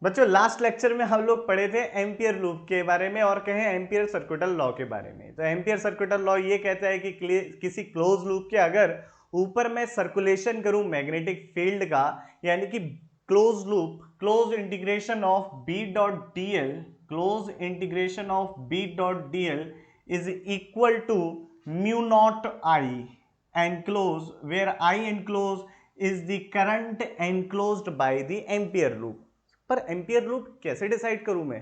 बच्चों last lecture में हम लोग पढ़े थे एम्पियर लूप के बारे में और कहें एम्पियर सर्कुलर लॉ के बारे में। तो एम्पियर सर्कुलर लॉ ये कहता है कि किसी क्लोज लूप के अगर ऊपर मैं सर्कुलेशन करूं मैग्नेटिक फील्ड का, यानी कि close loop close integration of B dot D L, close integration of B dot D L is equal to mu naught I enclose, where I enclose is the current enclosed by the Ampere loop. पर Ampere loop कैसे decide करूं मैं?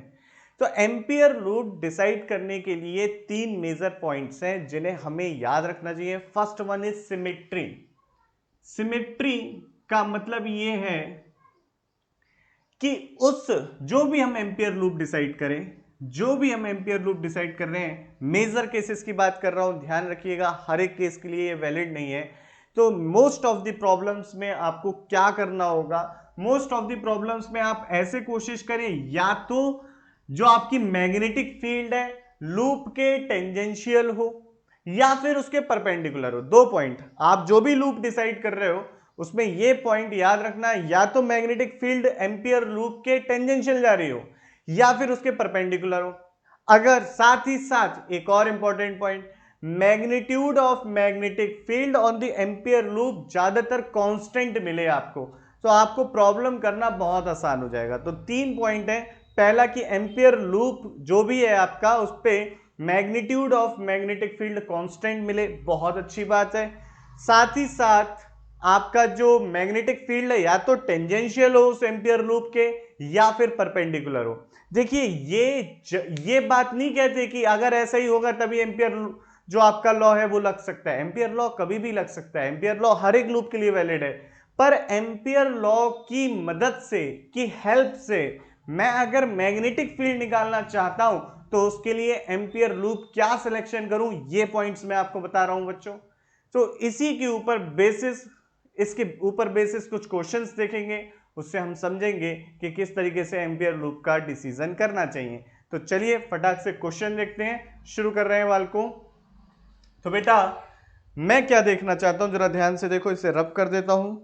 तो ampere loop decide करने के लिए तीन major points हैं जिन्हें हमें याद रखना चाहिए। First one is symmetry. Symmetry का मतलब ये है कि उस जो भी हम एम्पियर लूप डिसाइड करें, जो भी हम एम्पियर लूप डिसाइड कर रहे हैं, मेजर केसेस की बात कर रहा हूं, ध्यान रखिएगा हर एक केस के लिए ये वैलिड नहीं है। तो मोस्ट ऑफ द प्रॉब्लम्स में आपको क्या करना होगा, मोस्ट ऑफ द प्रॉब्लम्स में आप ऐसे कोशिश करें या तो जो आपकी मैग्नेटिक फील्ड है लूप के टेंजेंशियल हो या फिर उसके परपेंडिकुलर हो। दो पॉइंट, आप जो भी लूप डिसाइड कर रहे हो उसमें ये पॉइंट याद रखना, या तो मैग्नेटिक फील्ड एम्पियर लूप के टेंजेंशियल जा रही हो या फिर उसके परपेंडिकुलर हो। अगर साथ ही साथ एक और important point, magnitude of magnetic field on the Ampere loop ज्यादातर कांस्टेंट मिले आपको, तो आपको प्रॉब्लम करना बहुत आसान हो जाएगा। तो तीन पॉइंट है, पहला कि एम्पियर लूप जो भी है आपका उस पे magnitude of magnetic field constant मिले, बहुत अच्छी बात है। साथ ही साथ आपका जो मैग्नेटिक फील्ड है या तो टेंजेंशियल हो उस एम्पियर लूप के या फिर परपेंडिकुलर हो। देखिए ये बात नहीं कहते कि अगर ऐसा ही होगा तभी एम्पियर जो आपका लॉ है वो लग सकता है। एम्पियर लॉ कभी भी लग सकता है, एम्पियर लॉ हर एक लूप के लिए वैलिड है। पर एम्पियर लॉ की मदद से, की हेल्प से मैं अगर मैग्नेटिक फील्ड निकालना चाहता हूं तो उसके लिए एम्पियर लूप क्या सिलेक्शन करूं, ये पॉइंट्स मैं आपको बता रहा हूं बच्चों। तो इसी के ऊपर बेसिस, इसके ऊपर बेसिस कुछ क्वेश्चंस देखेंगे, उससे हम समझेंगे कि किस तरीके से एम्पियर लूप का डिसीजन करना चाहिए। तो चलिए फटाक से क्वेश्चन देखते हैं, शुरू कर रहे हैं वाल को। तो बेटा मैं क्या देखना चाहता हूं, जरा ध्यान से देखो, इसे रब कर देता हूं।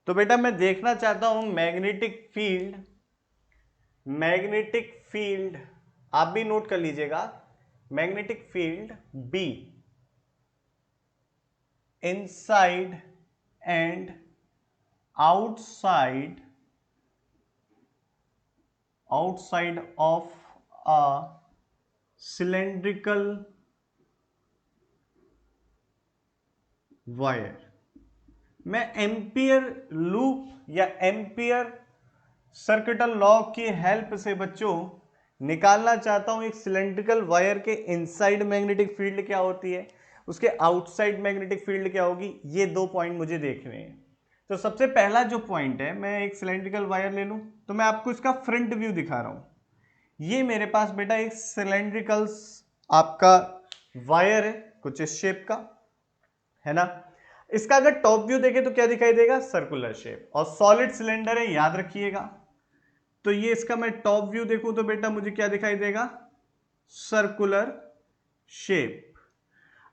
तो बेटा मैं देखना चाहता हूं मैग्नेटिक फील्ड, मैग्नेटिक फील्ड आप भी नोट कर लीजिएगा, magnetic field be inside and outside, outside of a cylindrical wire. मैं एम्पियर लूप या एम्पियर सर्किटल लॉ की हेल्प से बच्चों निकालना चाहता हूं एक सिलेंड्रिकल वायर के इनसाइड मैग्नेटिक फील्ड क्या होती है, उसके आउटसाइड मैग्नेटिक फील्ड क्या होगी। ये दो पॉइंट मुझे देखने हैं। तो सबसे पहला जो पॉइंट है, मैं एक सिलेंड्रिकल वायर ले लूं तो मैं आपको इसका फ्रंट व्यू दिखा रहा हूं। ये मेरे पास बेटा एक सिलेंड्रिकल आपका वायर है कुछ इस शेप का, है ना। इसका अगर टॉप व्यू देखें तो क्या दिखाई देगा, सर्कुलर शेप, और सॉलिड सिलेंडर है याद रखिएगा। तो ये इसका मैं टॉप व्यू देखूं तो बेटा मुझे क्या दिखाई देगा, सर्कुलर शेप।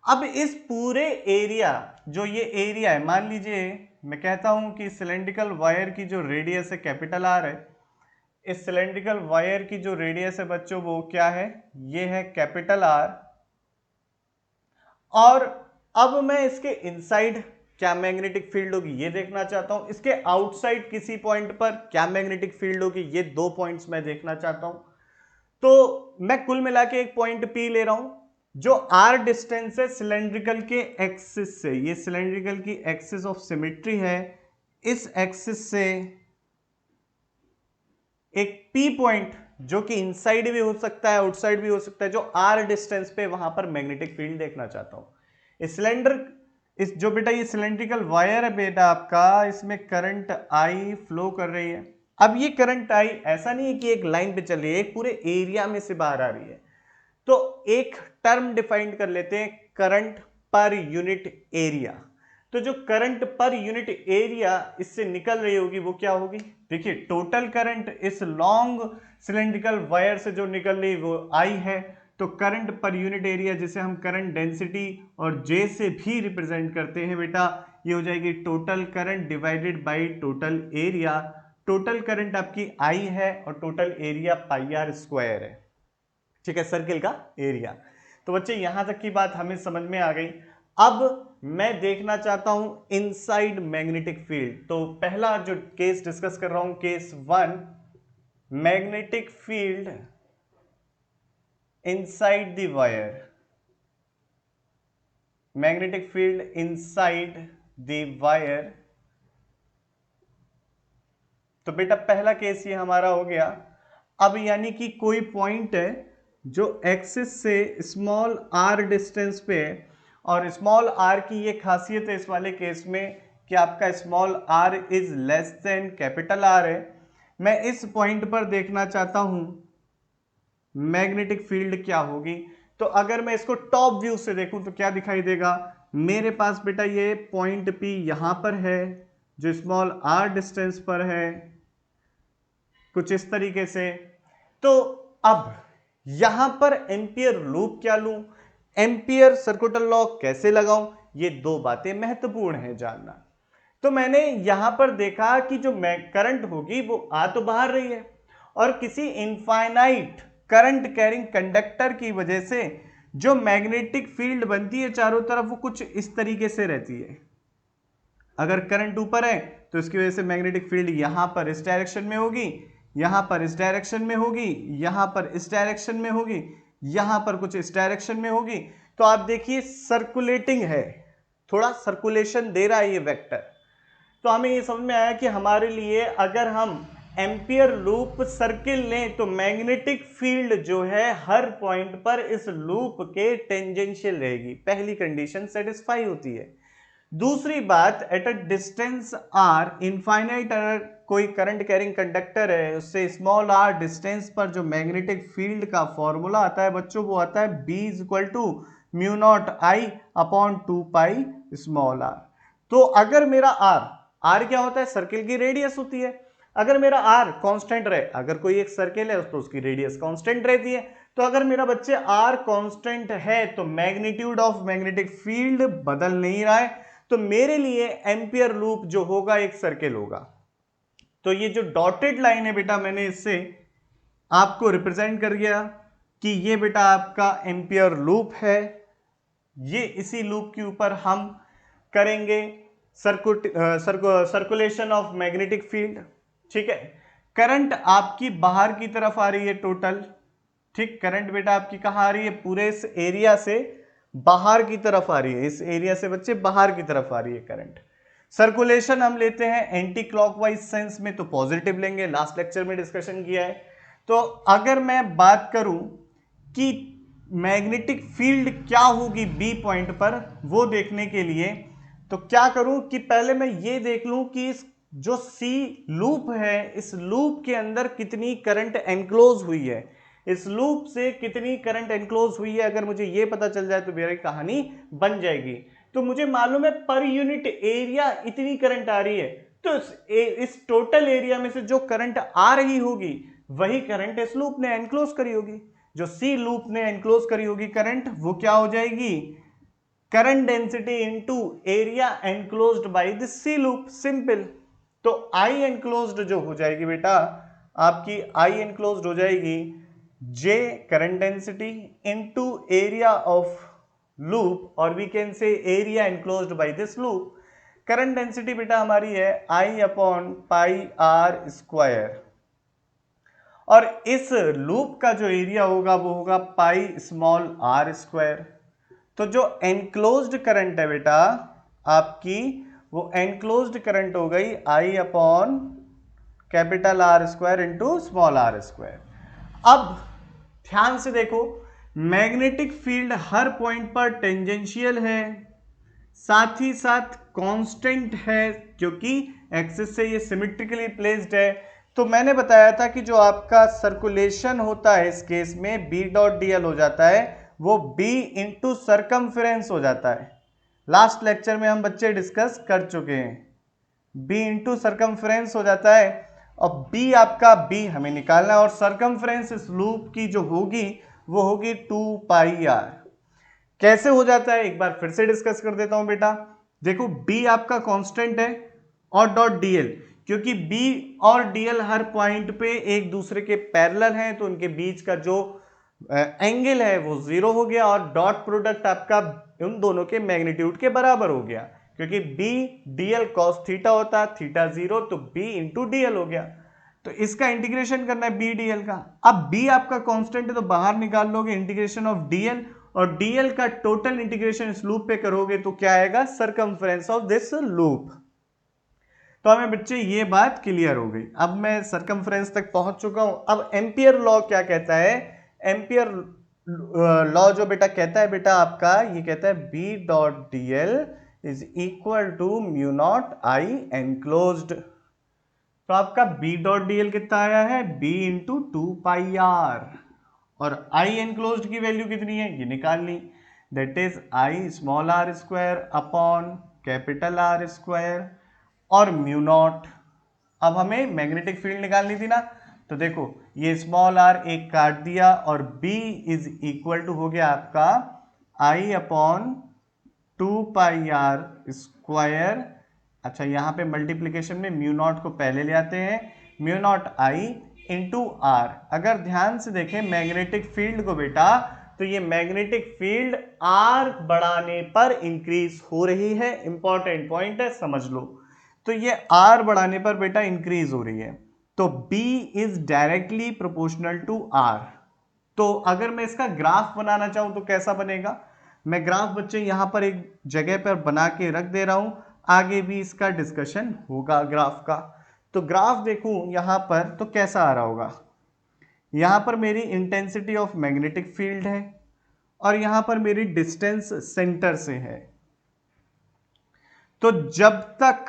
अब इस पूरे एरिया, जो ये एरिया है, मान लीजिए मैं कहता हूं कि सिलेंड्रिकल वायर की जो रेडियस है कैपिटल आर है, इस सिलेंड्रिकल वायर की जो रेडियस है बच्चों वो क्या है, ये है कैपिटल आर। और अब मैं इसके इनसाइड क्या मैग्नेटिक फील्ड होगी ये देखना चाहता हूं, इसके आउटसाइड किसी पॉइंट पर क्या मैग्नेटिक फील्ड होगी, ये दो पॉइंट्स मैं देखना चाहता हूं। तो मैं कुल मिला के एक पॉइंट पी ले रहा हूं, जो आर डिस्टेंस है सिलेंड्रिकल के एक्सिस से, ये सिलेंड्रिकल की एक्सिस ऑफ सिमेट्री है, इस एक्सिस से एक पी पॉइंट जो कि इनसाइड भी हो सकता है आउटसाइड भी हो सकता है, जो आर डिस्टेंस पे वहां पर मैग्नेटिक फील्ड देखना चाहता हूं। इस सिलेंडर, इस जो बेटा ये सिलेंड्रिकल वायर है बेटा आपका, इसमें करंट आई फ्लो कर रही है। अब ये करंट आई ऐसा नहीं है कि एक लाइन पे चल रही है, एक पूरे एरिया में से बाहर आ रही है। तो एक टर्म डिफाइन कर लेते हैं, करंट पर यूनिट एरिया। तो जो करंट पर यूनिट एरिया इससे निकल रही होगी वो क्या होगी, देखिए टोटल करंट इस लॉन्ग सिलेंड्रिकल वायर से जो निकल रही वो आई है। तो करंट पर यूनिट एरिया जिसे हम करंट डेंसिटी और जे से भी रिप्रेजेंट करते हैं बेटा, ये हो जाएगी total current divided by total area. Total current आपकी I है और total area pi are square है, ठीक है, सर्किल का एरिया। तो बच्चे यहां तक की बात हमें समझ में आ गई। अब मैं देखना चाहता हूं इनसाइड मैग्नेटिक फील्ड। तो पहला जो केस डिस्कस कर रहा हूं, case 1, magnetic field inside the wire, magnetic field inside the wire. तो बेटा पहला केस ये हमारा हो गया। अब यानी कि कोई पॉइंट है जो एक्सिस से स्मॉल r डिस्टेंस पे है, और स्मॉल r की ये खासियत है इस वाले केस में कि आपका small r is less than capital R है। मैं इस पॉइंट पर देखना चाहता हूं मैग्नेटिक फील्ड क्या होगी। तो अगर मैं इसको टॉप व्यू से देखूं तो क्या दिखाई देगा, मेरे पास बेटा ये पॉइंट P यहां पर है जो स्मॉल r डिस्टेंस पर है, कुछ इस तरीके से। तो अब यहां पर एम्पियर लूप क्या लूं, एम्पियर सर्कुलर लॉ कैसे लगाऊं, ये दो बातें महत्वपूर्ण है जानना। तो मैंने यहां पर देखा कि जो करंट होगी वो आ तो बाहर रही है, और किसी इनफाइनाइट करंट कैरिंग कंडक्टर की वजह से जो मैग्नेटिक फील्ड बनती है चारों तरफ वो कुछ इस तरीके से रहती है। अगर करंट ऊपर है तो इसकी वजह से मैग्नेटिक फील्ड यहां पर इस डायरेक्शन में होगी, यहां पर इस डायरेक्शन में होगी, यहां पर इस डायरेक्शन में होगी, यहां पर कुछ इस डायरेक्शन में होगी। तो आप देखिए सर्कुलेटिंग है, थोड़ा सर्कुलेशन दे रहा है ये वेक्टर। तो हमें ये समझ में आया कि हमारे लिए अगर हम एम्पियर लूप सर्किल लें तो मैग्नेटिक फील्ड जो है हर पॉइंट पर इस लूप के टेंजेंशियल रहेगी। पहली कंडीशन सेटिस्फाई होती है। दूसरी बात, at a distance R infinite अगर कोई करंट कैरिंग कंडक्टर है उससे स्मॉल आर डिस्टेंस पर जो मैग्नेटिक फील्ड का फॉर्मूला आता है बच्चों वो आता है B equal to mu naught I upon 2 pi small R. तो अगर मेरा R क्या होता है, सर्किल की रेडियस होती है। अगर मेरा R कांस्टेंट रहे, अगर कोई एक सर्किल है तो उसकी रेडियस कांस्टेंट रहती है। तो अगर मेरा बच्चे R कांस्टेंट है तो मैग्नीट्यूड ऑफ मैग्नेटिक फील्ड बदल नहीं रहा है, तो मेरे लिए एम्पियर लूप जो होगा एक सर्किल होगा। तो ये जो डॉटेड लाइन है बेटा मैंने इससे आपको रिप्रेजेंट कर दिया कि ये बेटा आपका एम्पियर लूप है। ये इसी लूप के ऊपर हम करेंगे सर्कुलेशन ऑफ मैग्नेटिक फील्ड, ठीक है। करंट आपकी बाहर की तरफ आ रही है टोटल, ठीक, करंट बेटा आपकी कहां आ रही है, पूरे इस एरिया से बाहर की तरफ आ रही है, इस एरिया से बच्चे बाहर की तरफ आ रही है करंट। सर्कुलेशन हम लेते हैं एंटी क्लॉकवाइज सेंस में, तो पॉजिटिव लेंगे, लास्ट लेक्चर में डिस्कशन किया है। तो अगर मैं बात करूं कि मैग्नेटिक फील्ड क्या होगी बी पॉइंट पर, वो देखने के लिए तो क्या करूं कि पहले मैं ये देख लूं कि इस जो सी लूप है इस लूप के अंदर कितनी करंट एनक्लोज हुई है, इस लूप से कितनी करंट एनक्लोज हुई है। अगर मुझे ये पता चल जाए तो मेरी कहानी बन जाएगी। तो मुझे मालूम है पर यूनिट एरिया इतनी करंट आ रही है, तो इस टोटल एरिया में से जो करंट आ रही होगी वही करंट इस लूप ने एनक्लोज करी होगी। जो सी लूप ने एनक्लोज करी होगी करंट, वो क्या हो जाएगी, current density into area enclosed by the C loop, simple. तो आई एनक्लोज्ड जो हो जाएगी बेटा आपकी, आई एनक्लोज्ड हो जाएगी J current density into area of loop, और we can say area enclosed by this loop. Current density बेटा हमारी है I upon pi are square, और इस लूप का जो एरिया होगा वो होगा पाई स्मॉल आर स्क्वायर। तो जो एनक्लोज्ड करंट है बेटा आपकी, वो एनक्लोज्ड करंट हो गई I upon capital R square into small are square. अब ध्यान से देखो, मैग्नेटिक फील्ड हर पॉइंट पर टेंजेंशियल है, साथ ही साथ कांस्टेंट है क्योंकि एक्सिस से ये सिमेट्रिकली प्लेस्ड है। तो मैंने बताया था कि जो आपका सर्कुलेशन होता है इस केस में B डॉट dl हो जाता है, वो B इंटू सर्कमफ्रेंस हो जाता है। लास्ट लेक्चर में हम बच्चे डिस्कस कर चुके हैं, B इंटू सर्कमफ्रेंस हो जाता है, और B आपका B हमें निकालना है, और सर्कमफ्रेंस इस लूप की जो होगी वो होगी 2 पाई आर। कैसे हो जाता है एक बार फिर से डिस्कस कर देता हूं बेटा। देखो b आपका कांस्टेंट है और डॉट dl, क्योंकि b और dl हर पॉइंट पे एक दूसरे के पैरेलल हैं तो उनके बीच का जो एंगल है वो 0 हो गया, और डॉट प्रोडक्ट आपका उन दोनों के मैग्नीट्यूड के बराबर हो गया, क्योंकि b dl cos थीटा होता, थीटा 0 तो b इंटू dl हो गया। तो इसका इंटीग्रेशन करना है b dl का। अब b आपका कांस्टेंट है तो बाहर निकाल लोगे इंटीग्रेशन ऑफ dl, और dl का टोटल इंटीग्रेशन इस लूप पे करोगे तो क्या आएगा, सरकमफ्रेंस ऑफ दिस लूप। तो हमें बच्चे ये बात क्लियर हो गई। अब मैं सरकमफ्रेंस तक पहुंच चुका हूं। अब एम्पियर लॉ क्या कहता है, एम्पियर लॉ जो बेटा कहता है, बेटा आपका ये कहता है B dot D L is equal to mu naught I enclosed. तो आपका बी डॉट डी एल कितना आया है, बी इंटू 2πr, और आई एनक्लोज्ड की वैल्यू कितनी है ये निकाल ली, that is I small are square upon capital R square और म्यू नॉट। अब हमें मैग्नेटिक फील्ड निकालनी थी ना, तो देखो ये स्मॉल आर एक काट दिया और B इज इक्वल टू हो गया आपका I अपॉन 2πr स्क्वायर। अच्छा यहाँ पे मल्टीप्लीकेशन में म्यू नॉट को पहले ले आते हैं, mu naught I into R. अगर ध्यान से देखें मैग्नेटिक फील्ड को बेटा, तो ये मैग्नेटिक फील्ड आर बढ़ाने पर इंक्रीज हो रही है, इंपॉर्टेंट पॉइंट है समझ लो। तो ये आर बढ़ाने पर बेटा इंक्रीज हो रही है, तो B is directly proportional to R. तो अगर मैं इसका ग्राफ बनाना चाहूं तो कैसा बनेगा, मैं ग्राफ बच्चे यहां पर एक जगह पर बना के रख दे रहा हूं, आगे भी इसका डिस्कशन होगा ग्राफ का। तो ग्राफ देखूं यहां पर तो कैसा आ रहा होगा, यहां पर मेरी इंटेंसिटी ऑफ मैग्नेटिक फील्ड है और यहां पर मेरी डिस्टेंस सेंटर से है। तो जब तक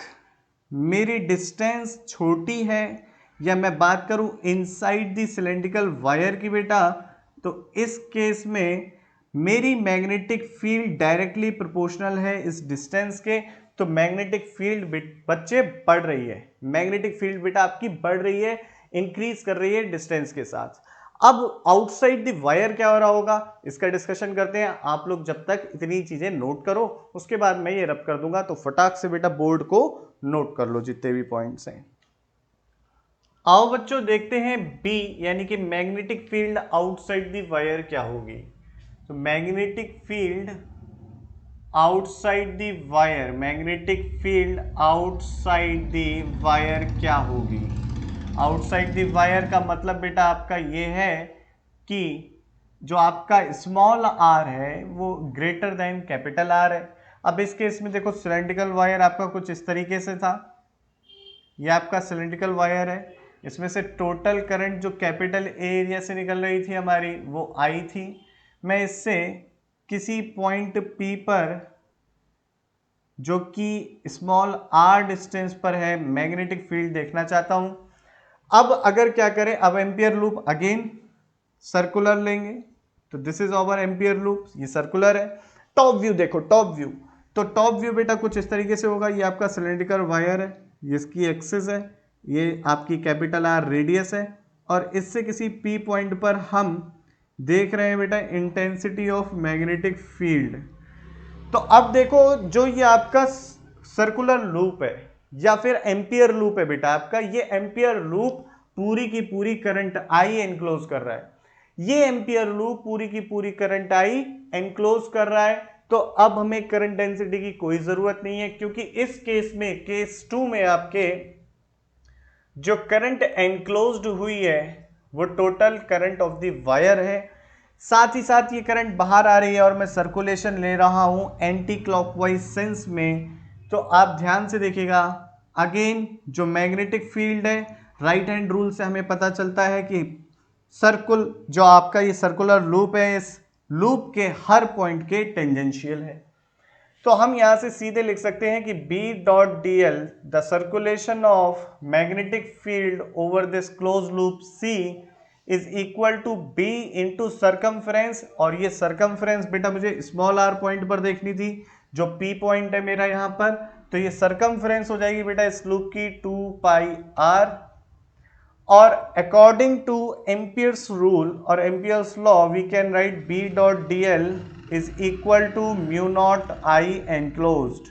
मेरी डिस्टेंस छोटी है, या मैं बात करूं इनसाइड द सिलेंड्रिकल वायर की बेटा, तो इस केस में मेरी मैग्नेटिक फील्ड डायरेक्टली प्रोपोर्शनल है इस डिस्टेंस के। तो मैग्नेटिक फील्ड बच्चे बढ़ रही है, मैग्नेटिक फील्ड बेटा आपकी बढ़ रही है, इंक्रीज कर रही है डिस्टेंस के साथ। अब आउटसाइड द वायर क्या हो रहा होगा इसका डिस्कशन करते हैं। आप लोग जब तक इतनी चीजें नोट करो, उसके बाद मैं ये रब कर दूंगा, तो फटाक से बेटा बोर्ड को नोट कर लो जितने भी पॉइंट्स हैं। आओ बच्चों देखते हैं बी यानी कि magnetic field outside the wire क्या होगी। तो magnetic field outside the wire, magnetic field outside the wire क्या होगी। आउटसाइड द वायर का मतलब बेटा आपका ये है कि जो आपका स्मॉल आर है वो ग्रेटर देन कैपिटल आर है। अब इस केस में देखो सिलेंड्रिकल वायर आपका कुछ इस तरीके से था, ये आपका सिलेंड्रिकल वायर है, इसमें से टोटल करंट जो कैपिटल एरिया से निकल रही थी हमारी वो आई थी। मैं इससे किसी पॉइंट P पर जो कि स्मॉल r डिस्टेंस पर है मैग्नेटिक फील्ड देखना चाहता हूं। अब अगर क्या करें, अब एम्पियर लूप अगेन सर्कुलर लेंगे, तो this is over ampere loop, ये सर्कुलर है। टॉप व्यू देखो, टॉप व्यू, तो टॉप व्यू बेटा कुछ इस तरीके से होगा, ये आपका सिलेंड्रिकल वायर है, ये इसकी एक्सिस है, ये आपकी कैपिटल आर रेडियस है, और इससे किसी P पॉइंट पर हम देख रहे हैं बेटा इंटेंसिटी ऑफ मैग्नेटिक फील्ड। तो अब देखो जो ये आपका सर्कुलर लूप है या फिर एम्पियर लूप है बेटा आपका, ये एम्पियर लूप पूरी की पूरी करंट आई एनक्लोज कर रहा है, ये एम्पियर लूप पूरी की पूरी करंट आई एनक्लोज कर रहा है। तो अब हमें करंट डेंसिटी की कोई जरूरत नहीं है, क्योंकि इस केस में केस 2 में आपके जो करंट एनक्लोज्ड हुई है वो total current of the wire है। साथ ही साथ ये करंट बाहर आ रही है और मैं सर्कुलेशन ले रहा हूं एंटी क्लॉकवाइज सेंस में। तो आप ध्यान से देखिएगा, अगेन जो मैग्नेटिक फील्ड है राइट हैंड रूल से हमें पता चलता है कि सर्कुल जो आपका ये सर्कुलर लूप है, इस लूप के हर पॉइंट के टेंजेंशियल है। तो हम यहां से सीधे लिख सकते हैं कि B dot D L the circulation of magnetic field over this close loop C is equal to B into circumference, और ये सर्कमफ्रेंस बेटा मुझे स्मॉल r पॉइंट पर देखनी थी, जो P पॉइंट है मेरा यहां पर, तो ये सर्कमफ्रेंस हो जाएगी बेटा इस लूप की 2πr। और अकॉर्डिंग टू एम्पियर्स रूल और Ampere's law we can write B dot D L is equal to mu naught I enclosed.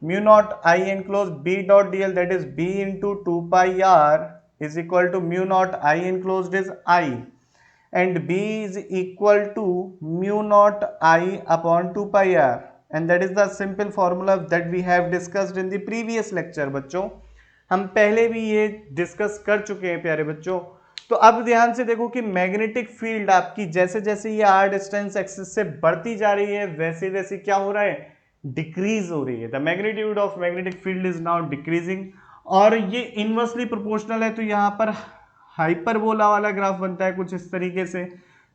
Mu naught I enclose B dot D L, that is B into two pi R is equal to mu naught I enclose is I and b is equal to mu naught I upon 2 pi r, and that is the simple formula that we have discussed in the previous lecture। बच्चों हम पहले भी ये discuss कर चुके हैं प्यारे बच्चों। तो अब ध्यान से देखो कि मैग्नेटिक फील्ड आपकी जैसे जैसे ये r डिस्टेंस एक्सिस से बढ़ती जा रही है वैसे वैसे क्या हो रहा है, डिक्रीज हो रही है। The magnitude of magnetic field is now decreasing, और ये इनवर्सली प्रोपोर्शनल है, तो यहाँ पर हाइपरबोला वाला ग्राफ बनता है कुछ इस तरीके से।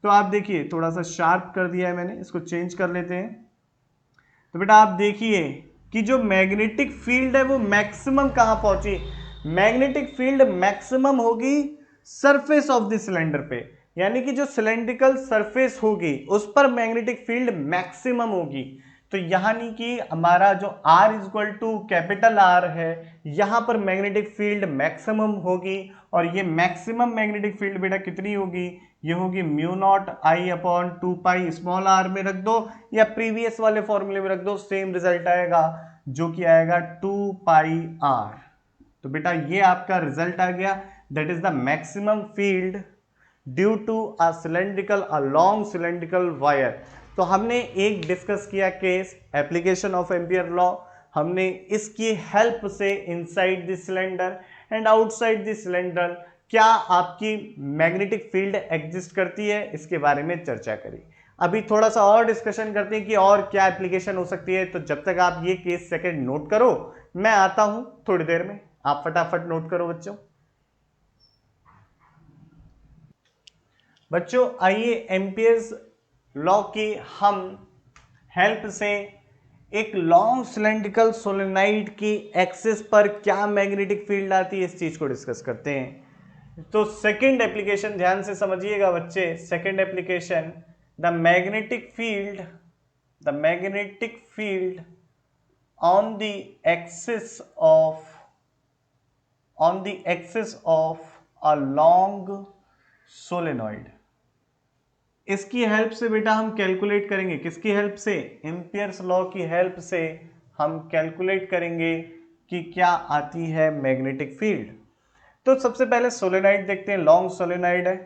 तो आप देखिए, थोड़ा सा शार्प कर दिया है मैंने, इसको चेंज कर लेते हैं। तो बेटा आप देखिए कि जो मैग्नेटिक फील्ड है वो मैक्सिमम कहां पहुंची, मैग्नेटिक फील्ड मैक्सिमम होगी सरफेस ऑफ द सिलेंडर पे, यानी कि जो सिलेंड्रिकल सरफेस होगी उस पर मैग्नेटिक फील्ड मैक्सिमम होगी। तो यानी कि हमारा जो R equal to capital R है, यहां पर मैग्नेटिक फील्ड मैक्सिमम होगी, और ये मैक्सिमम मैग्नेटिक फील्ड बेटा कितनी होगी, ये होगी म्यू नॉट आई अपॉन 2 पाई स्मॉल r में रख दो या प्रीवियस वाले फॉर्मूले में रख दो, सेम रिजल्ट आएगा जो कि आएगा 2 पाई r। तो बेटा ये आपका रिजल्ट आ गया, that is the maximum field due to a cylindrical a long cylindrical wire. तो हमने एक डिस्कस किया case application of Ampere law, हमने इसकी हेल्प से inside the cylinder and outside the cylinder क्या आपकी मैग्नेटिक फील्ड एग्जिस्ट करती है इसके बारे में चर्चा करी। अभी थोड़ा सा और डिस्कशन करते हैं कि और क्या एप्लीकेशन हो सकती है। तो जब तक आप ये केस सेकंड नोट करो, मैं आता हूं थोड़ी देर में, आप फटाफट नोट करो बच्चों। बच्चों आइए एम्पियर्स लॉ की हम हेल्प से एक लॉन्ग सिलेंड्रिकल सोलेनोइड की एक्सिस पर क्या मैग्नेटिक फील्ड आती है इस चीज को डिस्कस करते हैं। तो सेकंड एप्लीकेशन ध्यान से समझिएगा बच्चे, second application the magnetic field on the axis of a long solenoid. इसकी हेल्प से बेटा हम कैलकुलेट करेंगे, किसकी हेल्प से, एम्पियर्स लॉ की हेल्प से हम कैलकुलेट करेंगे कि क्या आती है मैग्नेटिक फील्ड। तो सबसे पहले सोलेनोइड देखते हैं, लॉन्ग सोलेनोइड है।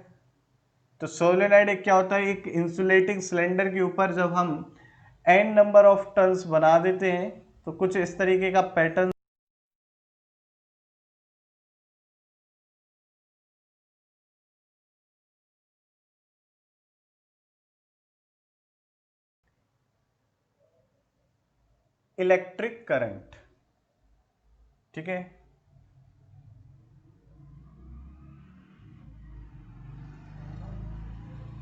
तो सोलेनोइड एक क्या होता है, एक इंसुलेटिंग सिलेंडर के ऊपर जब हम n नंबर ऑफ टर्न्स बना देते हैं तो कुछ इस तरीके का पैटर्न इलेक्ट्रिक करंट, ठीक है।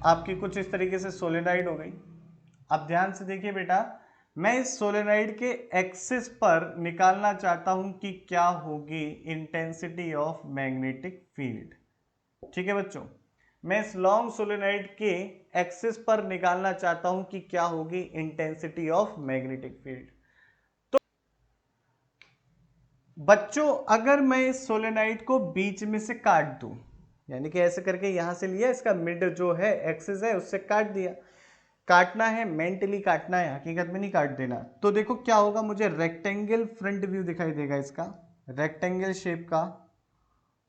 आपकी कुछ इस तरीके से सोलेनोइड हो गई। अब ध्यान से देखिए बेटा, मैं इस सोलेनोइड के एक्सिस पर निकालना चाहता हूं कि क्या होगी इंटेंसिटी ऑफ मैग्नेटिक फील्ड, ठीक है बच्चों। मैं इस लॉन्ग सोलेनोइड के एक्सिस पर निकालना चाहता हूं कि क्या होगी इंटेंसिटी ऑफ मैग्नेटिक फील्ड। तो बच्चों अगर मैं इस सोलेनोइड को बीच में से काट दूं, यानी कि ऐसे करके यहां से लिया, इसका मिड जो है एक्सिस है उससे काट दिया, काटना है मेंटली काटना है, हकीकत में नहीं काट देना। तो देखो क्या होगा, मुझे रेक्टेंगल फ्रंट व्यू दिखाई देगा इसका, रेक्टेंगल शेप का,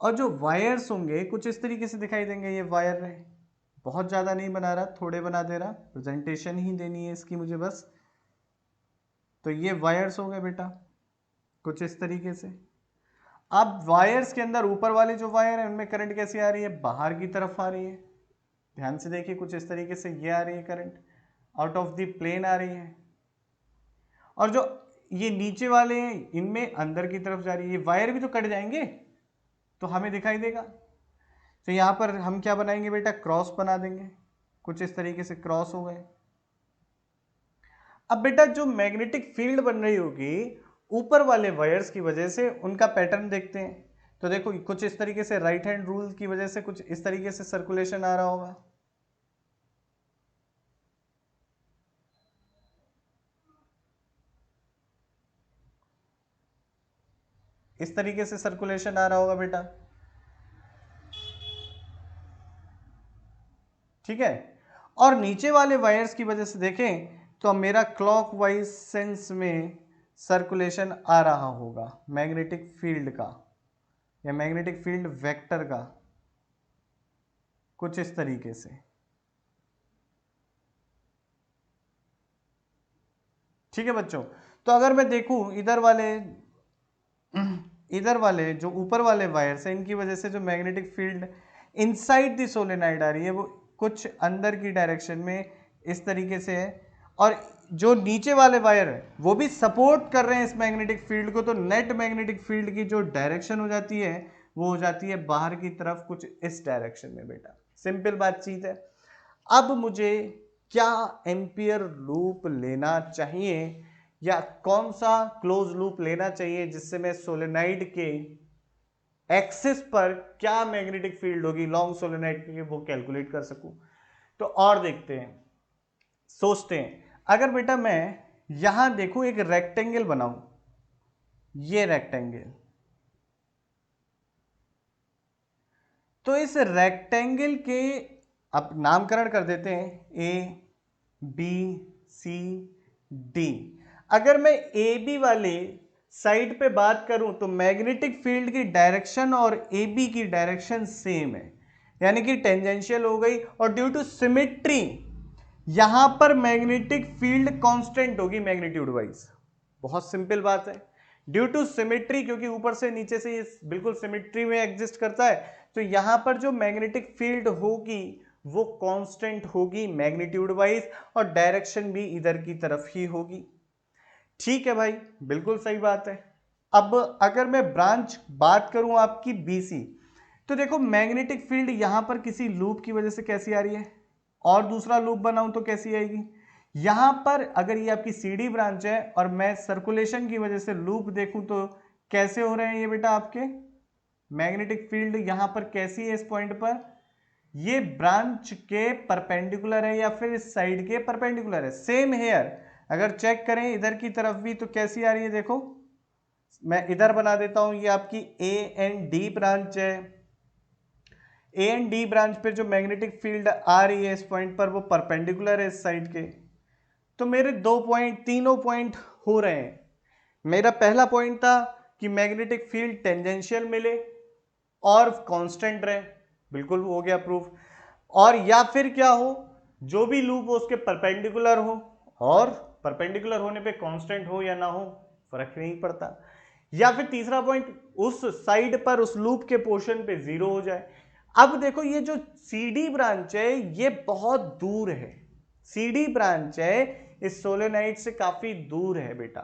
और जो वायर्स होंगे कुछ इस तरीके से दिखाई देंगे। ये वायर है, बहुत ज़्यादा नहीं बना रहा, थोड़े बना दे रहा, प्रेजेंटेशन ही देनी है इसकी मुझे बस। तो ये वायर्स हो गए बेटा कुछ इस तरीके से। अब वायर्स के अंदर ऊपर वाले जो वायर है उनमें करंट कैसी आ रही है, बाहर की तरफ आ रही है। ध्यान से देखिए, कुछ इस तरीके से ये आ रही है current, out of the plane आ रही है। और जो ये नीचे वाले हैं इनमें अंदर की तरफ जा रही है। ये वायर भी तो कट जाएंगे तो हमें दिखाई देगा। तो यहां पर हम क्या बनाएंगे बेटा, क्रॉस बना देंगे, कुछ इस तरीके से क्रॉस हो गए। अब बेटा जो मैग्नेटिक फील्ड बन रही होगी ऊपर वाले वायर्स की वजह से, उनका पैटर्न देखते हैं। तो देखो कुछ इस तरीके से राइट हैंड रूल की वजह से कुछ इस तरीके से सर्कुलेशन आ रहा होगा, इस तरीके से सर्कुलेशन आ रहा होगा बेटा, ठीक है। और नीचे वाले वायर्स की वजह से देखें तो मेरा क्लॉकवाइज सेंस में सर्कुलेशन आ रहा होगा मैग्नेटिक फील्ड का या मैग्नेटिक फील्ड वेक्टर का, कुछ इस तरीके से। ठीक है बच्चों, तो अगर मैं देखूं इधर वाले जो ऊपर वाले वायर्स हैं, इनकी वजह से जो magnetic field inside the solenoid आ रही है वो कुछ अंदर की डायरेक्शन में इस तरीके से है, और जो नीचे वाले वायर है वो भी सपोर्ट कर रहे हैं इस मैग्नेटिक फील्ड को, तो नेट मैग्नेटिक फील्ड की जो डायरेक्शन हो जाती है वो हो जाती है बाहर की तरफ कुछ इस डायरेक्शन में बेटा। सिंपल बातचीत है। अब मुझे क्या एम्पियर लूप लेना चाहिए या कौन सा क्लोज लूप लेना चाहिए जिससे मैं सोलेनाइड के एक्सिस पर क्या मैग्नेटिक फील्ड होगी लॉन्ग सोलेनाइड की वो कैलकुलेट कर सकूं। तो और देखते हैं, सोचते हैं, अगर बेटा मैं यहां देखूं एक रेक्टेंगल बनाऊं, ये रेक्टेंगल, तो इस रेक्टेंगल के अब नामकरण कर देते हैं ए बी सी डी। अगर मैं ए बी वाले साइड पे बात करूं तो मैग्नेटिक फील्ड की डायरेक्शन और ए बी की डायरेक्शन सेम है, यानी कि टेंजेंशियल हो गई, और ड्यू टू सिमेट्री यहां पर मैग्नेटिक फील्ड कांस्टेंट होगी मैग्नीट्यूड वाइज। बहुत सिंपल बात है, ड्यू टू सिमेट्री, क्योंकि ऊपर से नीचे से ये बिल्कुल सिमेट्री में एग्जिस्ट करता है, तो यहां पर जो मैग्नेटिक फील्ड होगी वो कांस्टेंट होगी मैग्नीट्यूड वाइज, और डायरेक्शन भी इधर की तरफ ही होगी। ठीक है भाई, बिल्कुल सही बात है। अब अगर मैं ब्रांच बात करूं आपकी बीसी, तो देखो मैग्नेटिक फील्ड यहां पर किसी लूप की वजह से कैसी आ रही है, और दूसरा लूप बनाऊं तो कैसी आएगी। यहां पर अगर ये आपकी सीडी ब्रांच है और मैं सर्कुलेशन की वजह से लूप देखूं तो कैसे हो रहे हैं ये बेटा आपके मैग्नेटिक फील्ड यहां पर कैसी है इस पॉइंट पर, ये ब्रांच के परपेंडिकुलर है या फिर इस साइड के परपेंडिकुलर है। सेम हेयर अगर चेक करें इधर की तरफ भी तो कैसी आ रही है, देखो मैं इधर बना देता हूं, ये आपकी ए एंड डी ब्रांच है। ए एंड डी ब्रांच पे जो मैग्नेटिक फील्ड आ रही है इस पॉइंट पर वो परपेंडिकुलर है इस साइड के। तो मेरे दो पॉइंट, तीनों पॉइंट हो रहे हैं। मेरा पहला पॉइंट था कि मैग्नेटिक फील्ड टेंजेंशियल मिले और कांस्टेंट रहे, बिल्कुल हो गया प्रूफ। और या फिर क्या हो, जो भी लूप हो उसके परपेंडिकुलर हो, और परपेंडिकुलर होने पे कांस्टेंट हो या ना हो फर्क नहीं पड़ता। या फिर तीसरा पॉइंट, उस साइड पर उस लूप के पोर्शन पे जीरो हो जाए। अब देखो ये जो सीडी ब्रांच है ये बहुत दूर है, सीडी ब्रांच है इस सोलेनाइड से काफी दूर है बेटा।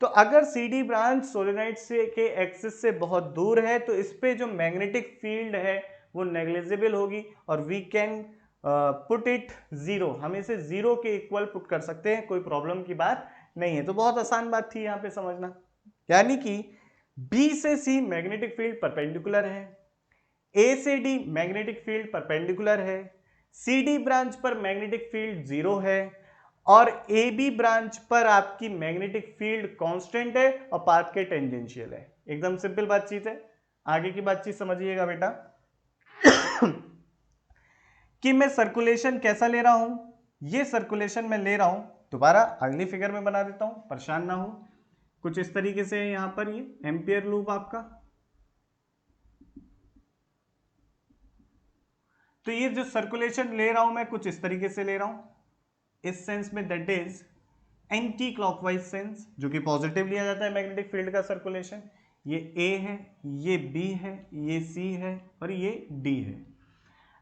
तो अगर सीडी ब्रांच सोलेनाइड से के एक्सिस से बहुत दूर है तो इस पे जो मैग्नेटिक फील्ड है वो नेग्लिजिबल होगी, और we can put it zero, हम इसे जीरो के इक्वल पुट कर सकते हैं, कोई प्रॉब्लम की बात नहीं है। तो बहुत आसान बात थी यहां पे समझना, यानी कि बी से सी मैग्नेटिक फील्ड परपेंडिकुलर है, ए से डी मैग्नेटिक फील्ड परपेंडिकुलर है, सी डी ब्रांच पर मैग्नेटिक फील्ड जीरो है, और ए बी ब्रांच पर आपकी मैग्नेटिक फील्ड कांस्टेंट है और पाथ के टेंजेंशियल है। एकदम सिंपल बातचीत है। आगे की बातचीत समझिएगा बेटा कि मैं सर्कुलेशन कैसा ले रहा हूं, ये सर्कुलेशन मैं ले रहा हूं, दोबारा अगली फिगर में बना देता हूं, परेशान ना हो। कुछ इस तरीके से है यहां पर ये एम्पियर लूप आपका। तो ये जो सर्कुलेशन ले रहा हूं मैं कुछ इस तरीके से ले रहा हूं, इस सेंस में, that is anti clockwise sense, जो कि पॉजिटिव लिया जाता है मैग्नेटिक फील्ड का सर्कुलेशन। ये ए है, ये बी है, ये सी है और ये डी है।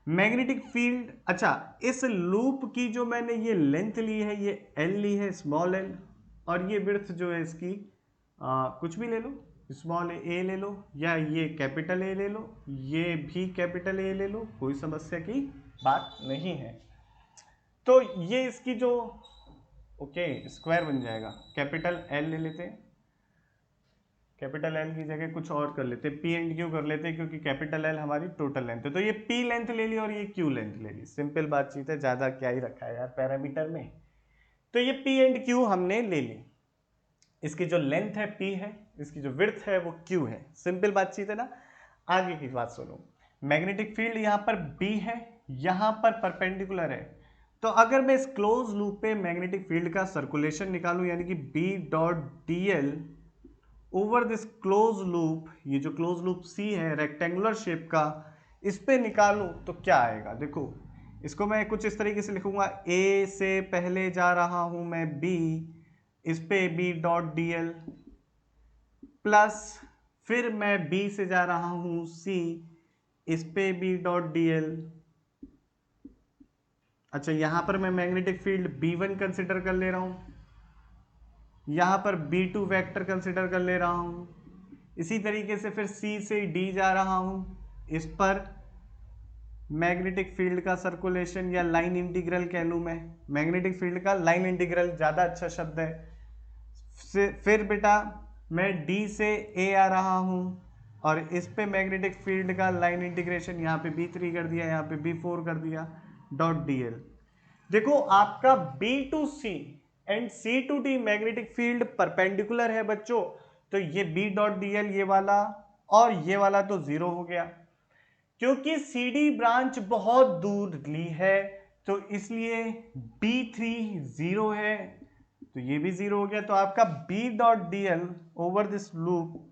मैग्नेटिक फील्ड, अच्छा इस लूप की जो मैंने ये लेंथ ली है ये एल ली है, स्मॉल एल, और ये विड्थ जो है इसकी कुछ भी ले लो, स्मॉल ए ले लो या ये कैपिटल ए ले लो, ये भी कैपिटल ए ले लो, कोई समस्या की बात नहीं है। तो ये इसकी जो ओके स्क्वायर बन जाएगा, कैपिटल एल ले लेते हैं, कैपिटल एल की जगह कुछ और कर लेते हैं, पी एंड क्यू कर लेते हैं, क्योंकि कैपिटल एल हमारी टोटल लेंथ है। तो ये पी लेंथ ले ली और ये क्यू लेंथ ले ली, सिंपल बातचीत है, ज्यादा क्या ही रखा है यार पैरामीटर में। तो ये पी एंड क्यू हमने ले ली, इसकी जो लेंथ है पी है, इसकी जो विड्थ है वो क्यू है, सिंपल बातचीत है ना। आगे की बात सुनो, मैग्नेटिक फील्ड यहां पर बी है, यहां पर परपेंडिकुलर है, तो तो अगर मैं इस क्लोज लूप पे मैग्नेटिक फील्ड का सर्कुलेशन निकालूं, यानी कि B dot dl over this close loop, ये जो क्लोज लूप C है रेक्टेंगुलर शेप का, इस पे निकालूं तो क्या आएगा। देखो इसको मैं कुछ इस तरीके से लिखूंगा, A से पहले जा रहा हूं मैं B, इस पे B डॉट dl प्लस फिर मैं B से जा रहा हूं C, इस पे B डॉट dl। अच्छा यहां पर मैं मैग्नेटिक फील्ड B1 कंसिडर कर ले रहा हूं, यहां पर B2 वेक्टर कंसिडर कर ले रहा हूं, इसी तरीके से फिर C से D जा रहा हूं, इस पर मैग्नेटिक फील्ड का सर्कुलेशन या लाइन इंटीग्रल कह लूं मैं, मैग्नेटिक फील्ड का लाइन इंटीग्रल ज्यादा अच्छा शब्द है। फिर बेटा मैं D से A आ रहा हूं और इस पे मैग्नेटिक फील्ड का लाइन इंटीग्रेशन यहाँ पे B3 कर दिया, यहाँ पे B4 कर दिया डॉट dl। देखो आपका B to C and C to D magnetic field perpendicular है बच्चों, तो ये B डॉट dl ये वाला और ये वाला तो जीरो हो गया, क्योंकि CD ब्रांच बहुत दूर ली है तो इसलिए B3 जीरो है, तो ये भी जीरो हो गया। तो आपका B dot dl over this loop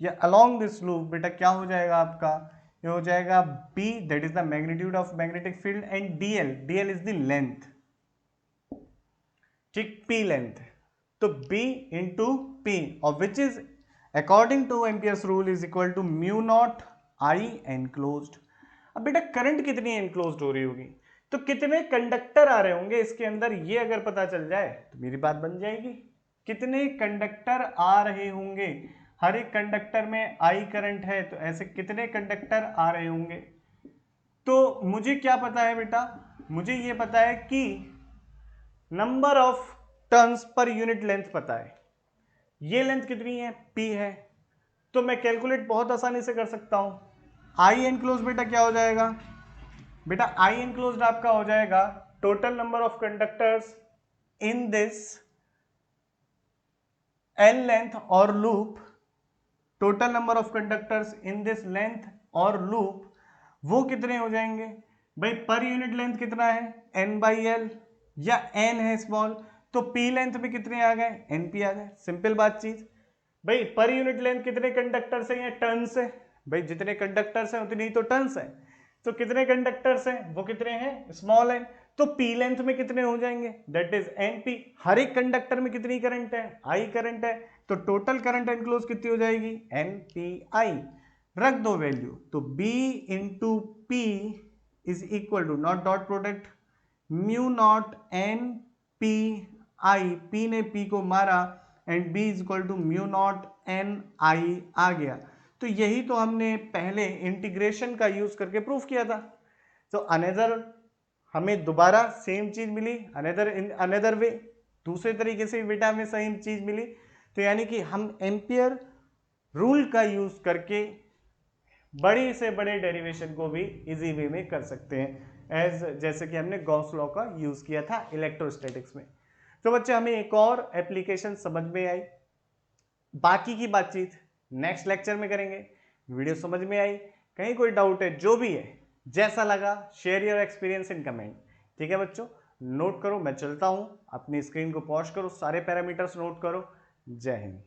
या अलोंग दिस लूप बेटा क्या हो जाएगा आपका, ये हो जाएगा B that is the magnitude of magnetic field and dl is the length, ठीक, P लेंथ, तो B इंटू P और which is according to Ampere's rule is equal to mu naught I enclosed. अब बेटा current कितनी enclosed हो रही होगी, तो कितने कंडक्टर आ रहे होंगे इसके अंदर, ये अगर पता चल जाए तो मेरी बात बन जाएगी। कितने कंडक्टर आ रहे होंगे, हर एक कंडक्टर में I करंट है, तो ऐसे कितने कंडक्टर आ रहे होंगे। तो मुझे क्या पता है बेटा, मुझे ये पता है कि number of turns per unit length पता है, ये लेंथ कितनी है P है, तो मैं कैलकुलेट बहुत आसानी से कर सकता हूं। आई एनक्लोज बेटा क्या हो जाएगा, बेटा आई एनक्लोज आपका हो जाएगा total number of conductors in this n length और loop, total number of conductors in this length और लूप, वो कितने हो जाएंगे भाई, पर यूनिट लेंथ कितना है n बाई एल या n है स्मॉल, तो p लेंथ में कितने आ गए np आ गए, सिंपल बात चीज। भाई पर यूनिट लेंथ कितने कंडक्टर्स है या टर्न्स है, भाई जितने कंडक्टर्स हैं उतनी ही तो टर्न्स है, तो कितने कंडक्टर्स हैं वो कितने हैं स्मॉल n, तो p लेंथ में कितने हो जाएंगे दैट इज np। हर एक कंडक्टर में कितनी करंट है I करंट है, तो टोटल करंट एनक्लोज कितनी हो जाएगी npi, रख दो वैल्यू, तो b into p is equal to naught dot product mu naught n p I, p ने p को मारा and b is equal to mu naught n I आ गया। तो यही तो हमने पहले इंटीग्रेशन का यूज करके प्रूफ किया था। तो अनदर हमें दोबारा सेम चीज मिली, अनदर वे, दूसरे तरीके से बेटा हमें सेम चीज मिली। तो यानी कि हम एम्पियर रूल का यूज करके बड़ी से बड़े डेरिवेशन को भी इजी वे में कर सकते हैं, एज जैसे कि हमने गॉस लॉ का यूज किया था इलेक्ट्रोस्टैटिक्स में। तो बच्चे हमें एक और एप्लीकेशन समझ में आई, बाकी की बातचीत नेक्स्ट लेक्चर में करेंगे। वीडियो समझ में आई, कहीं कोई डाउट है, जो भी है जैसा लगा share your experience in comment, ठीक है बच्चों। नोट करो, मैं चलता हूं, अपनी स्क्रीन को पॉज करो, सारे पैरामीटर्स नोट करो। जय हिंद।